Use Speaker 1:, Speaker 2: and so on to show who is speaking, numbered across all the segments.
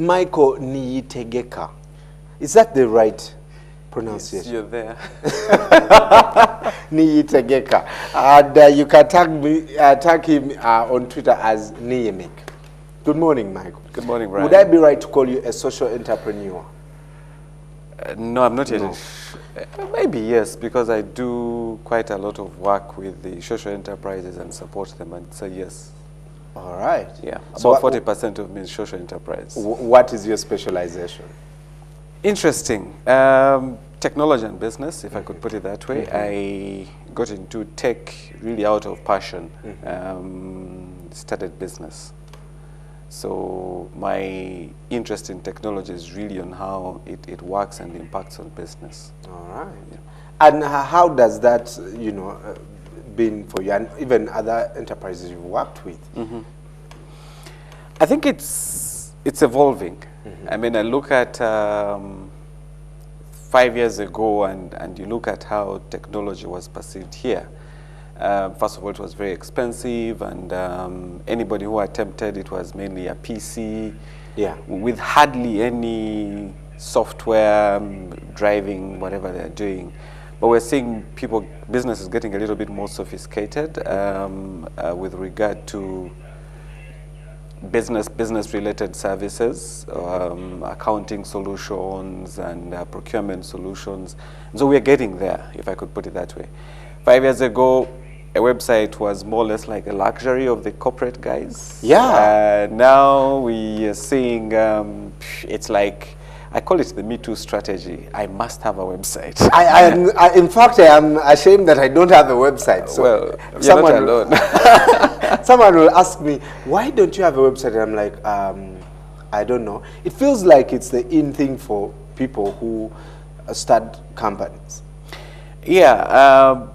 Speaker 1: Michael Niyitegeka. Is that the right pronunciation?
Speaker 2: Yes, you're there.
Speaker 1: Niyitegeka. And you can tag him on Twitter as Niyimek. Good morning, Michael.
Speaker 2: Good morning, Brian.
Speaker 1: Would I be right to call you a social entrepreneur?
Speaker 2: No, I'm not yet.
Speaker 1: No.
Speaker 2: Maybe yes, because I do quite a lot of work with the social enterprises and support them, and so yes.
Speaker 1: All right.
Speaker 2: Yeah,
Speaker 1: So
Speaker 2: about 40% of me is social enterprise.
Speaker 1: What is your specialization?
Speaker 2: Interesting. Technology and business, if I could put it that way. I got into tech really out of passion. Started business. So my interest in technology is really on how it works and impacts on business.
Speaker 1: All right.
Speaker 2: Yeah.
Speaker 1: And how does that, been for you and even other enterprises you've worked with?
Speaker 2: I think it's evolving. I mean, I look at 5 years ago and you look at how technology was perceived here. First of all, it was very expensive, and anybody who attempted it was mainly a PC, with hardly any software driving whatever they're doing. But we're seeing businesses getting a little bit more sophisticated with regard to business-related services, accounting solutions, and procurement solutions. So we're getting there, if I could put it that way. 5 years ago, a website was more or less like a luxury of the corporate guys.
Speaker 1: Yeah.
Speaker 2: Now we are seeing, it's like, I call it the Me Too strategy. I must have a website.
Speaker 1: In fact, I am ashamed that I don't have a website. So
Speaker 2: well, you're not alone.
Speaker 1: Someone will ask me, why don't you have a website? And I'm like, I don't know. It feels like it's the in thing for people who start companies.
Speaker 2: Yeah.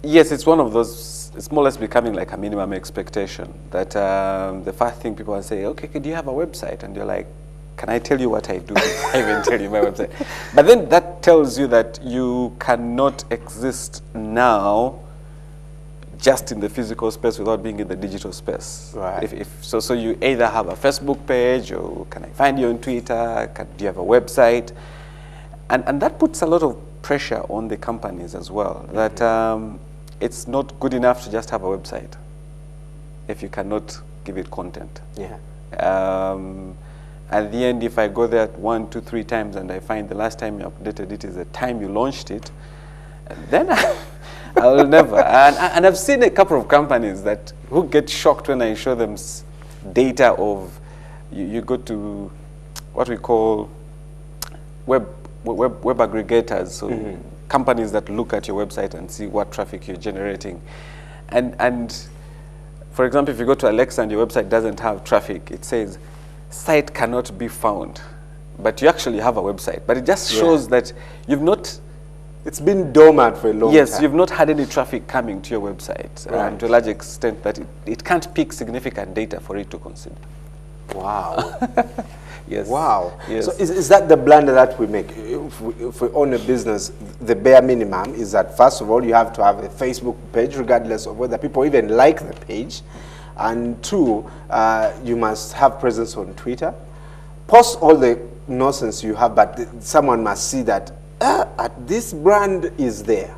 Speaker 2: Yes, it's one of those, it's more or less becoming like a minimum expectation that the first thing people will say, okay, do you have a website? And you're like, can I tell you what I do? I even tell you my website. But then that tells you that you cannot exist now just in the physical space without being in the digital space.
Speaker 1: Right.
Speaker 2: So you either have a Facebook page, or can I find you on Twitter? Do you have a website? And that puts a lot of pressure on the companies as well, that it's not good enough to just have a website if you cannot give it content.
Speaker 1: Yeah.
Speaker 2: At the end, if I go there 1, 2, 3 times and I find the last time you updated it is the time you launched it, then I will never. And I've seen a couple of companies who get shocked when I show them data of, you go to what we call web aggregators, so companies that look at your website and see what traffic you're generating. And for example, if you go to Alexa and your website doesn't have traffic, it says, site cannot be found. But you actually have a website. But it just shows that you've not...
Speaker 1: It's been dormant for a long time.
Speaker 2: Yes, you've not had any traffic coming to your website.
Speaker 1: Right.
Speaker 2: And to a large extent that it can't pick significant data for it to consider.
Speaker 1: Wow.
Speaker 2: Yes.
Speaker 1: Wow.
Speaker 2: Yes.
Speaker 1: So is that the blunder that we make? If we own a business, the bare minimum is that, first of all, you have to have a Facebook page, regardless of whether people even like the page. And 2, you must have presence on Twitter. Post all the nonsense you have, but someone must see that this brand is there.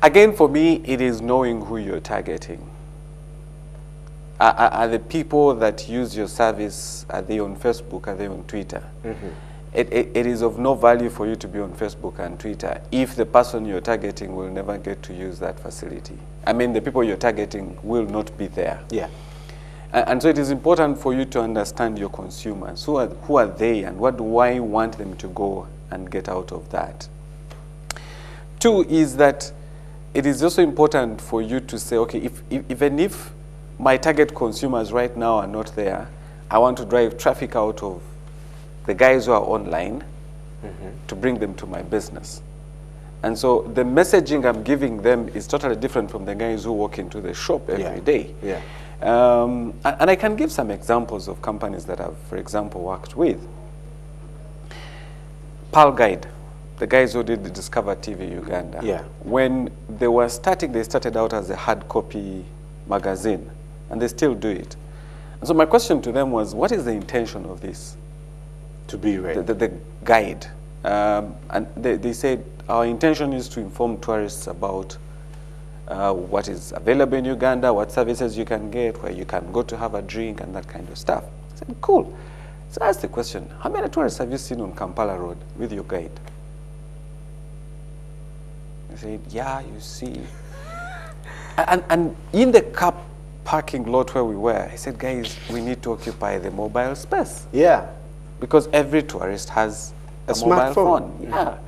Speaker 2: Again, for me, it is knowing who you're targeting. Are the people that use your service, are they on Facebook, are they on Twitter? It is of no value for you to be on Facebook and Twitter if the person you're targeting will never get to use that facility. I mean, the people you're targeting will not be there.
Speaker 1: Yeah.
Speaker 2: And so it is important for you to understand your consumers. Who are they, and what do I want them to go and get out of that? 2 is that it is also important for you to say, okay, even if my target consumers right now are not there, I want to drive traffic out of the guys who are online to bring them to my business. And so the messaging I'm giving them is totally different from the guys who walk into the shop every day.
Speaker 1: Yeah.
Speaker 2: And I can give some examples of companies that I've, for example, worked with. Pearl Guide, the guys who did the Discover TV Uganda.
Speaker 1: Yeah.
Speaker 2: When they were starting, they started out as a hard copy magazine, and they still do it. And so my question to them was, what is the intention of this?
Speaker 1: To be read.
Speaker 2: The guide. And they said, our intention is to inform tourists about what is available in Uganda, what services you can get, where you can go to have a drink, and that kind of stuff. I said, cool. So I asked the question, how many tourists have you seen on Kampala Road with your guide? They said, yeah, you see. and in the car parking lot where we were, I said, guys, we need to occupy the mobile space.
Speaker 1: Yeah.
Speaker 2: Because every tourist has a mobile phone. Yeah.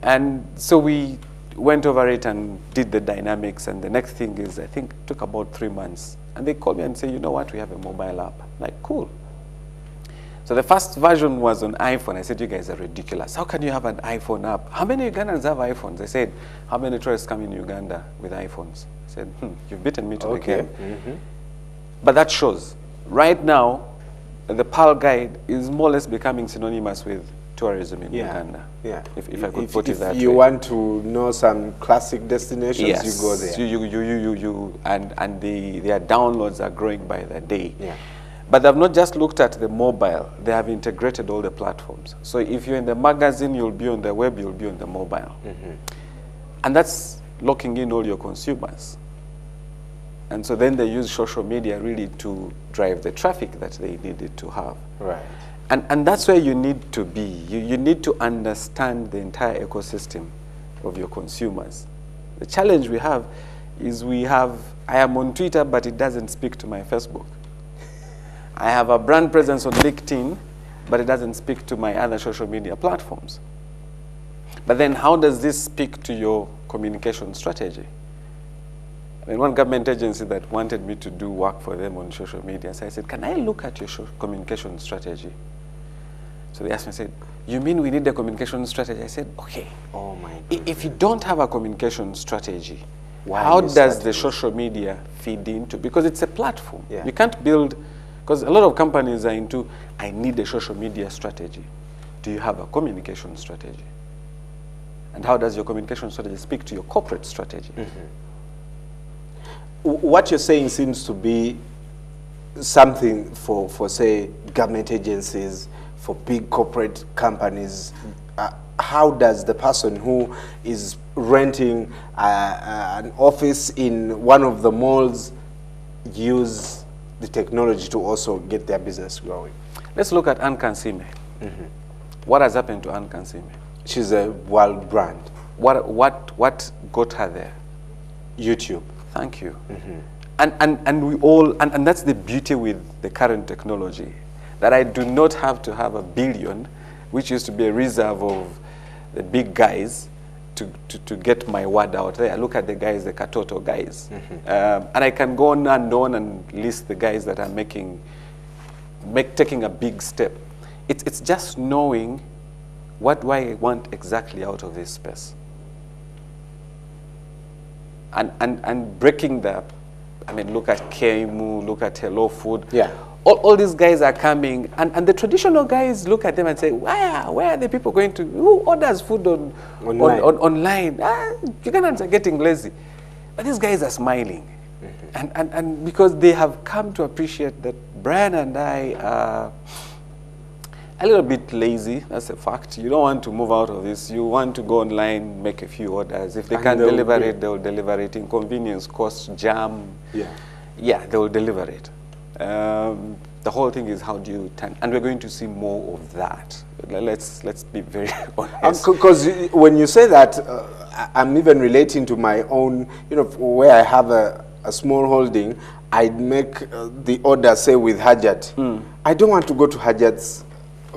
Speaker 2: And so we went over it and did the dynamics, and the next thing is, I think it took about 3 months. And they called me and said, you know what, we have a mobile app. I'm like, cool. So the first version was on iPhone. I said, you guys are ridiculous. How can you have an iPhone app? How many Ugandans have iPhones? I said, how many tourists come in Uganda with iPhones? I said, you've beaten me to the game. But that shows. Right now, the PAL guide is more or less becoming synonymous with tourism in Uganda.
Speaker 1: Yeah.
Speaker 2: If I could put it that way.
Speaker 1: If you want to know some classic destinations,
Speaker 2: yes,
Speaker 1: you go there.
Speaker 2: And their downloads are growing by the day.
Speaker 1: Yeah.
Speaker 2: But they've not just looked at the mobile, they have integrated all the platforms. So if you're in the magazine, you'll be on the web, you'll be on the mobile. And that's locking in all your consumers. And so then they use social media really to drive the traffic that they needed to have.
Speaker 1: Right.
Speaker 2: And that's where you need to be. You need to understand the entire ecosystem of your consumers. The challenge we have is I am on Twitter, but it doesn't speak to my Facebook. I have a brand presence on LinkedIn, but it doesn't speak to my other social media platforms. But then how does this speak to your communication strategy? I mean, one government agency that wanted me to do work for them on social media, so I said, can I look at your communication strategy? So they asked me, said, you mean we need a communication strategy? I said, okay.
Speaker 1: Oh my goodness.
Speaker 2: If you don't have a communication strategy, how does the social media feed into? Because it's a platform.
Speaker 1: Yeah.
Speaker 2: You can't build, because a lot of companies are into, I need a social media strategy. Do you have a communication strategy? And how does your communication strategy speak to your corporate strategy?
Speaker 1: What you're saying seems to be something for say, government agencies, for big corporate companies. How does the person who is renting an office in one of the malls use the technology to also get their business growing?
Speaker 2: Let's look at Anne Kansime. What has happened to Anne Kansime?
Speaker 1: She's a world brand.
Speaker 2: What got her there?
Speaker 1: YouTube.
Speaker 2: Thank you. And we all, and that's the beauty with the current technology, that I do not have to have $1 billion, which used to be a reserve of the big guys, to get my word out there. I look at the guys, the Katoto guys. And I can go on and list the guys that are taking a big step. It's just knowing what do I want exactly out of this space. And breaking that, I mean, look at Kemu, look at Hello Food.
Speaker 1: Yeah.
Speaker 2: All these guys are coming, and the traditional guys look at them and say, where are the people going to, who orders food online? Ugandans are getting lazy. But these guys are smiling. And because they have come to appreciate that Brian and I are a little bit lazy, that's a fact. You don't want to move out of this. You want to go online, make a few orders. If they can deliver it, they'll deliver it. Inconvenience, cost, jam. Yeah, they'll deliver it. The whole thing is how do you turn, and we're going to see more of that. Let's be very honest.
Speaker 1: Because when you say that, I'm even relating to my own, where I have a small holding, I'd make the order, say, with Hajat. I don't want to go to Hajat's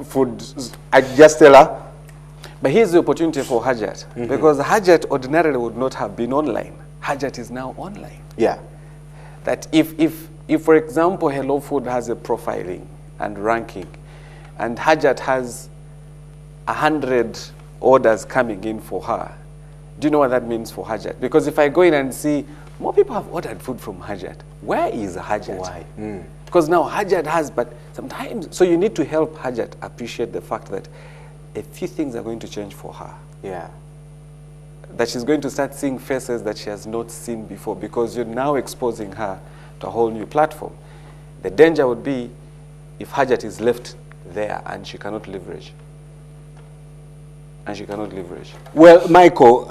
Speaker 1: food. I just tell her.
Speaker 2: But here's the opportunity for Hajat, because Hajat ordinarily would not have been online. Hajat is now online.
Speaker 1: Yeah.
Speaker 2: That if for example, Hello Food has a profiling and ranking, and Hajat has 100 orders coming in for her, do you know what that means for Hajat? Because if I go in and see more people have ordered food from Hajat, where is Hajat?
Speaker 1: Why?
Speaker 2: Because now Hajat has, but sometimes, so you need to help Hajat appreciate the fact that a few things are going to change for her.
Speaker 1: Yeah.
Speaker 2: That she's going to start seeing faces that she has not seen before, because you're now exposing her to a whole new platform. The danger would be if Hajat is left there, and she cannot leverage. And she cannot leverage.
Speaker 1: Well, Michael,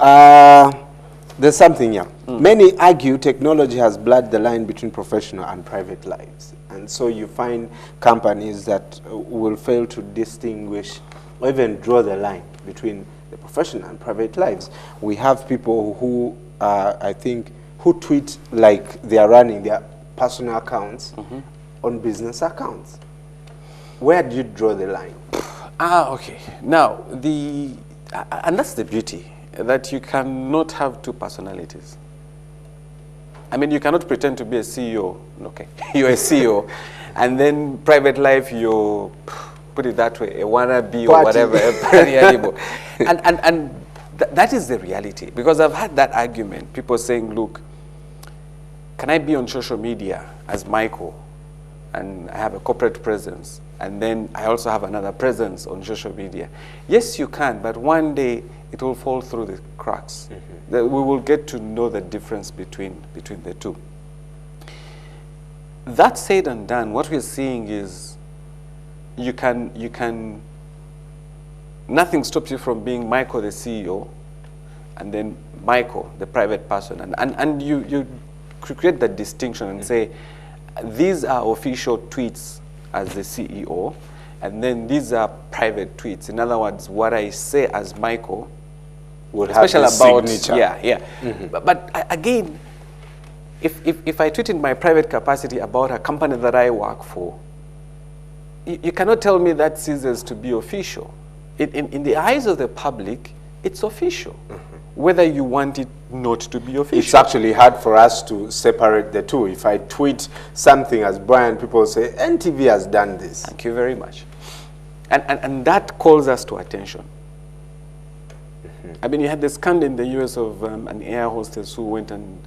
Speaker 1: there's something here. Many argue technology has blurred the line between professional and private lives. And so you find companies that will fail to distinguish or even draw the line between the professional and private lives. We have people who, I think, who tweet like they are running their personal accounts on business accounts. Where do you draw the line?
Speaker 2: Okay. Now, and that's the beauty, that you cannot have two personalities. I mean, you cannot pretend to be a CEO. Okay, you're a CEO, and then private life, you put it that way, a wannabe or whatever, a party animal. And that is the reality, because I've had that argument. People saying, look, can I be on social media as Michael, and I have a corporate presence, and then I also have another presence on social media? Yes, you can, but one day it will fall through the cracks. We will get to know the difference between the two. That said and done, what we're seeing is you can nothing stops you from being Michael the CEO, and then Michael the private person, and you create that distinction and say, these are official tweets as the CEO, and then these are private tweets. In other words, what I say as Michael
Speaker 1: will have the signature.
Speaker 2: Yeah. But again, if I tweet in my private capacity about a company that I work for, you cannot tell me that ceases to be official. In the eyes of the public, it's official, whether you want it not to be official.
Speaker 1: It's actually hard for us to separate the two. If I tweet something as Brian, people say, NTV has done this.
Speaker 2: Thank you very much. And that calls us to attention. I mean, you had the scandal in the US of an air hostess who went and,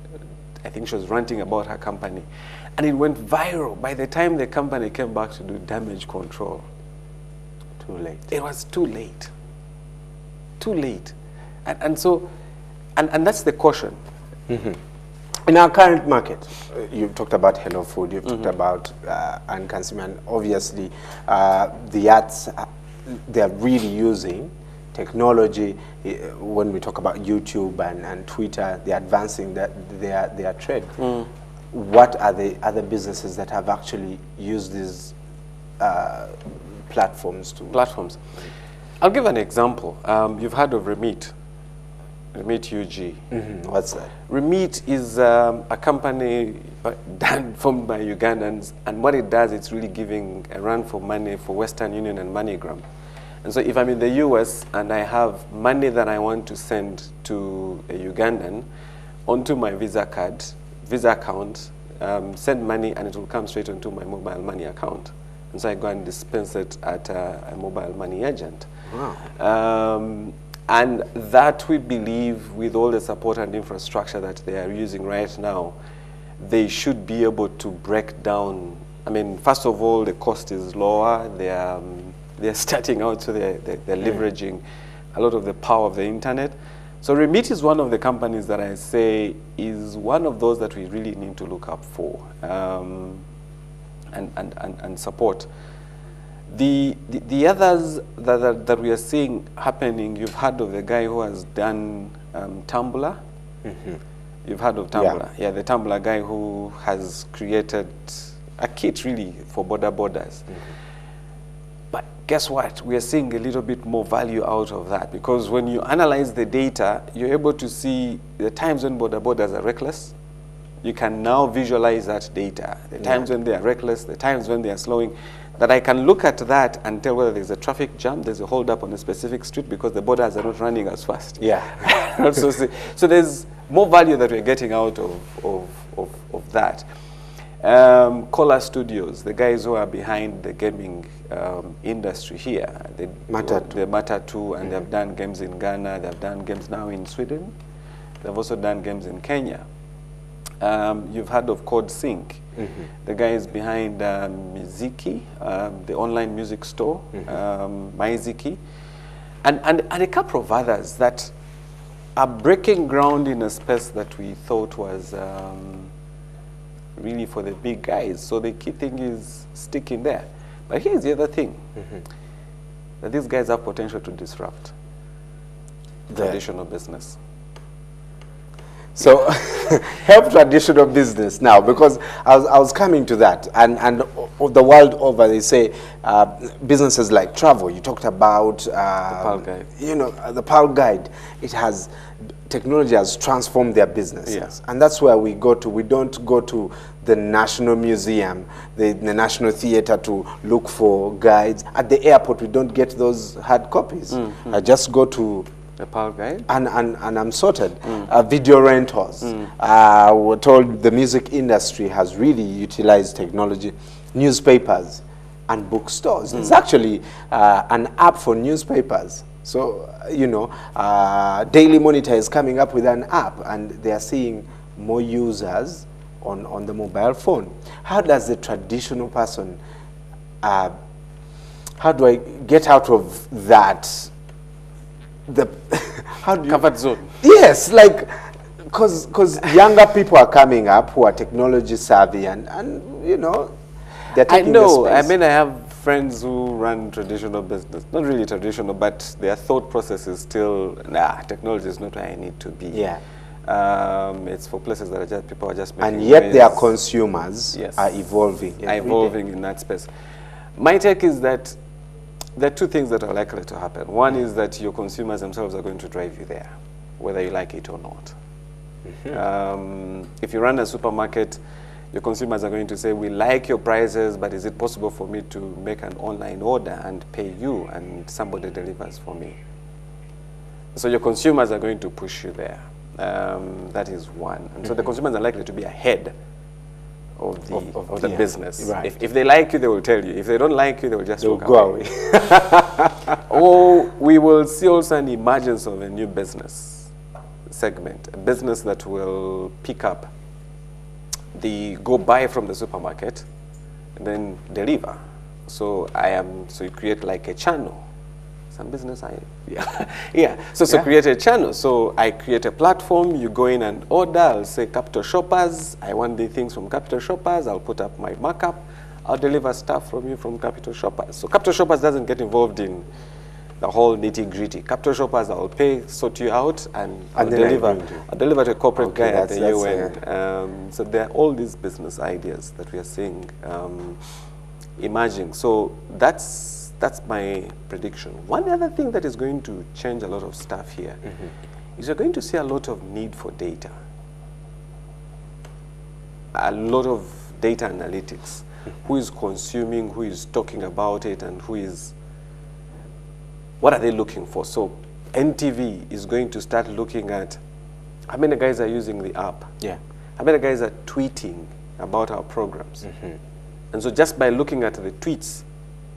Speaker 2: I think she was ranting about her company, and it went viral. By the time the company came back to do damage control,
Speaker 1: too late.
Speaker 2: It was too late. Too late. And so, and that's the caution.
Speaker 1: In our current market, you've talked about Hello Food, you've talked about and consumer, and obviously the ads, they're really using technology. When we talk about YouTube and Twitter, they're advancing their trade. What are the other businesses that have actually used these platforms to?
Speaker 2: Platforms. I'll give an example. You've heard of Remit. Remit UG.
Speaker 1: What's that?
Speaker 2: Remit is a company formed by Ugandans, and what it does, it's really giving a run for money for Western Union and MoneyGram. And so if I'm in the US and I have money that I want to send to a Ugandan onto my Visa account, send money, and it will come straight onto my mobile money account. And so I go and dispense it at a mobile money agent.
Speaker 1: Wow.
Speaker 2: And that, we believe, with all the support and infrastructure that they are using right now, they should be able to break down. I mean, first of all, the cost is lower. They're starting out, so they're leveraging a lot of the power of the internet. So Remit is one of the companies that I say is one of those that we really need to look up for and support. The others that we are seeing happening, you've heard of the guy who has done Tumblr. You've heard of Tumblr. Yeah, the Tumblr guy who has created a kit really for borders. But guess what? We are seeing a little bit more value out of that, because when you analyze the data, you're able to see the times when borders are reckless. You can now visualize that data. The times when they are reckless, the times when they are slowing, that I can look at that and tell whether there's a traffic jam, there's a hold up on a specific street because the borders are not running as fast.
Speaker 1: Yeah.
Speaker 2: So there's more value that we're getting out of that. Cola Studios, the guys who are behind the gaming industry here, the Matter 2, and they've done games in Ghana, they've done games now in Sweden, they've also done games in Kenya. You've heard of Code Sync. The guys behind Miziki, the online music store, Miziki, and a couple of others that are breaking ground in a space that we thought was really for the big guys. So the key thing is sticking there. But here's the other thing, that these guys have potential to disrupt traditional business.
Speaker 1: So help traditional business now, because I was coming to that, and the world over they say businesses like travel. You talked about the
Speaker 2: Pearl Guide.
Speaker 1: You know, the Pearl Guide. Technology has transformed their businesses, and that's where we go to. We don't go to the National Museum, the National Theatre to look for guides. At the airport, we don't get those hard copies. I just go to
Speaker 2: the Pearl Guide,
Speaker 1: and I'm sorted. Video rentals. We're told the music industry has really utilized technology. Newspapers and bookstores. There's actually an app for newspapers. So, you know, Daily Monitor is coming up with an app, and they are seeing more users on the mobile phone. How does the traditional person, how do I get out of that? How do you,
Speaker 2: comfort zone?
Speaker 1: Yes, like, because younger people are coming up who are technology savvy, and you know, they're taking the space.
Speaker 2: I mean, I have friends who run traditional business, not really traditional, but their thought process is still, technology is not where I need to be.
Speaker 1: Yeah.
Speaker 2: It's for places that are just, people are just making
Speaker 1: and yet
Speaker 2: ways.
Speaker 1: their consumers are evolving.
Speaker 2: In that space. My take is that there are two things that are likely to happen. One is that your consumers themselves are going to drive you there, whether you like it or not. If you run a supermarket, your consumers are going to say, we like your prices, but is it possible for me to make an online order and pay you and somebody delivers for me? So your consumers are going to push you there. That is one. And so the consumers are likely to be ahead of the business.
Speaker 1: Right.
Speaker 2: If they like you, they will tell you. If they don't like you, they will just walk
Speaker 1: go
Speaker 2: away. Or we will see also an emergence of a new business segment, a business that will pick up go buy from the supermarket and then deliver. So you create like a channel. Some business So create a channel. So I create a platform, you go in and order, I'll say Capital Shoppers, I want the things from Capital Shoppers, I'll put up my markup, I'll deliver stuff from you from Capital Shoppers. So Capital Shoppers doesn't get involved in the whole nitty-gritty. Capital Shoppers, I'll pay, sort you out, and I'll deliver to a corporate guy at the UN. So there are all these business ideas that we are seeing emerging. So that's my prediction. One other thing that is going to change a lot of stuff here is you're going to see a lot of need for data. A lot of data analytics. Who is consuming, who is talking about it, and what are they looking for? So NTV is going to start looking at how many guys are using the app.
Speaker 1: Yeah.
Speaker 2: How many guys are tweeting about our programs. And so just by looking at the tweets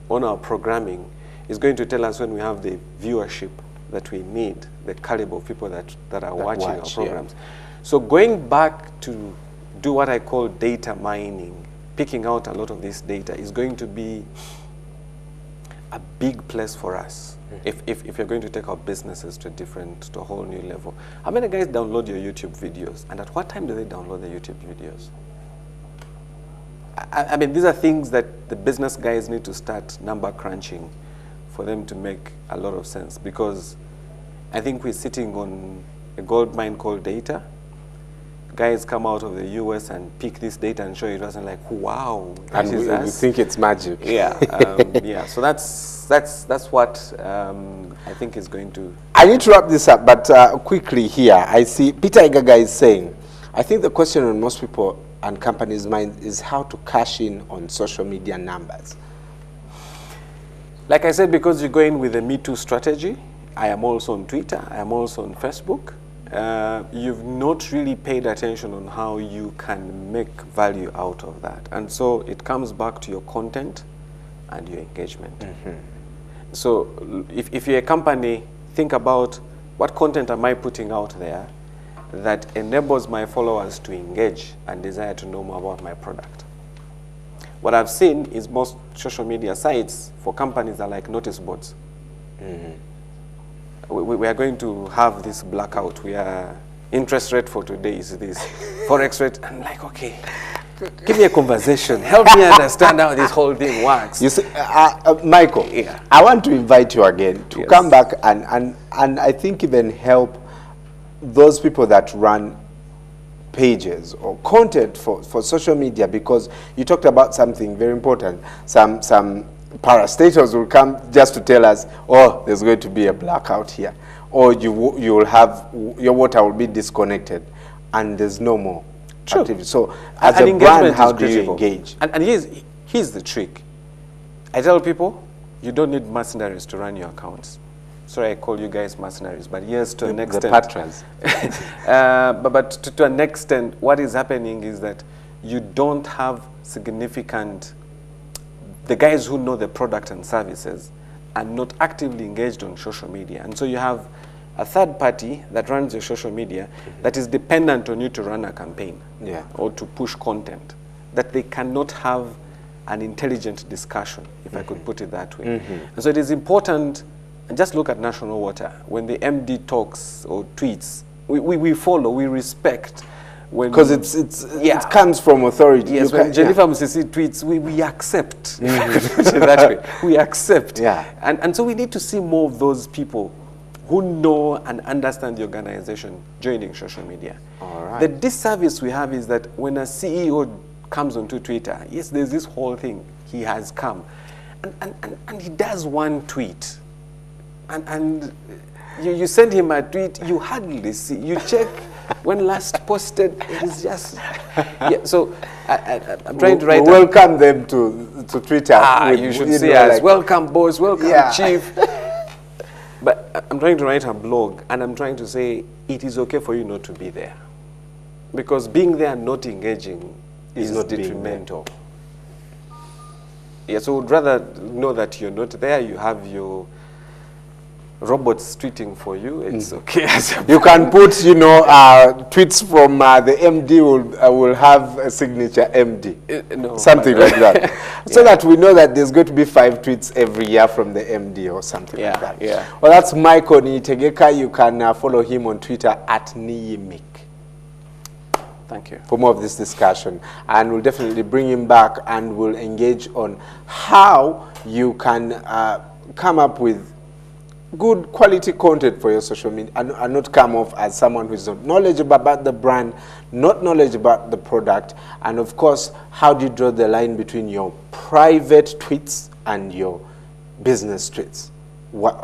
Speaker 2: on our programming, is going to tell us when we have the viewership that we need, the caliber of people that are watching our programs. So going back to do what I call data mining, picking out a lot of this data is going to be a big place for us. If you're going to take our businesses to a whole new level. How many guys download your YouTube videos? And at what time do they download the YouTube videos? I mean, these are things that the business guys need to start number crunching for them to make a lot of sense, because I think we're sitting on a gold mine called data. Guys come out of the US and pick this data and show you, it like, wow,
Speaker 1: and we think it's magic.
Speaker 2: Yeah, so that's what I think is going to...
Speaker 1: I need to wrap this up, but quickly here, I see Peter Igaga is saying, I think the question on most people and companies' mind is how to cash in on social media numbers.
Speaker 2: Like I said, because you're going with a Me Too strategy, I am also on Twitter, I am also on Facebook. You've not really paid attention on how you can make value out of that. And so it comes back to your content and your engagement. So if you're a company, think about what content am I putting out there that enables my followers to engage and desire to know more about my product. What I've seen is most social media sites for companies are like notice boards. We are going to have this blackout. Interest rate for today is this. Forex rate, I'm like, okay. Give me a conversation. Help me understand how this whole thing works.
Speaker 1: You see, Michael,
Speaker 2: Yeah.
Speaker 1: I want to invite you again to
Speaker 2: Yes.
Speaker 1: come back and I think even help those people that run pages or content for social media, because you talked about something very important. Some parastatals will come just to tell us, oh, there's going to be a blackout here, or you will have, your water will be disconnected, and there's no more activity. So as
Speaker 2: And
Speaker 1: a brand,
Speaker 2: engagement
Speaker 1: how
Speaker 2: is
Speaker 1: do you
Speaker 2: critical.
Speaker 1: engage?
Speaker 2: And here's the trick. I tell people, you don't need mercenaries to run your accounts. Sorry, I call you guys mercenaries, but yes, to an extent.
Speaker 1: The patras.
Speaker 2: but to an extent, what is happening is that you don't have significant, the guys who know the product and services are not actively engaged on social media. And so you have a third party that runs your social media that is dependent on you to run a campaign or to push content, that they cannot have an intelligent discussion, if I could put it that way. And so it is important. And just look at National Water. When the MD talks or tweets, we follow, we respect.
Speaker 1: Because it comes from authority.
Speaker 2: Yes, when Jennifer Musisi tweets, we accept. If I could put it that way. We accept.
Speaker 1: Yeah.
Speaker 2: And so we need to see more of those people who know and understand the organization joining social media.
Speaker 1: All right.
Speaker 2: The disservice we have is that when a CEO comes onto Twitter, yes, there's this whole thing, he has come. And he does one tweet. And you send him a tweet, you hardly see. You check when last posted, it is just... Yeah, so I'm trying to write...
Speaker 1: Welcome them to Twitter.
Speaker 2: You should say as, welcome boss, welcome chief. But I'm trying to write a blog, and I'm trying to say, it is okay for you not to be there. Because being there and not engaging is
Speaker 1: not
Speaker 2: detrimental. Yeah, so I would rather know that you're not there, you have your robots tweeting for you, it's okay.
Speaker 1: You can put, tweets from the MD will have a signature MD.
Speaker 2: No,
Speaker 1: something like that. So that we know that there's going to be 5 tweets every year from the MD or something like that.
Speaker 2: Yeah.
Speaker 1: Well, that's Michael Niyitegeka. You can follow him on Twitter at Niyimik.
Speaker 2: Thank you.
Speaker 1: For more of this discussion. And we'll definitely bring him back and we'll engage on how you can come up with good quality content for your social media and not come off as someone who's not knowledgeable about the brand, not knowledgeable about the product, and of course, how do you draw the line between your private tweets and your business tweets?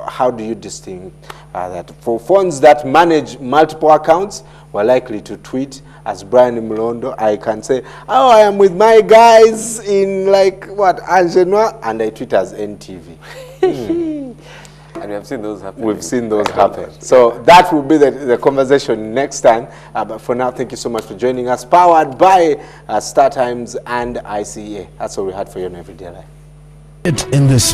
Speaker 1: How do you distinguish that? For phones that manage multiple accounts, we're likely to tweet as Brian Mlondo. I can say, oh, I am with my guys in Angenois, and I tweet as NTV.
Speaker 2: And we have seen those happen.
Speaker 1: We've seen those happen. So that will be the conversation next time. But for now, thank you so much for joining us. Powered by Star Times and ICA. That's all we had for you in Everyday Life.
Speaker 3: In this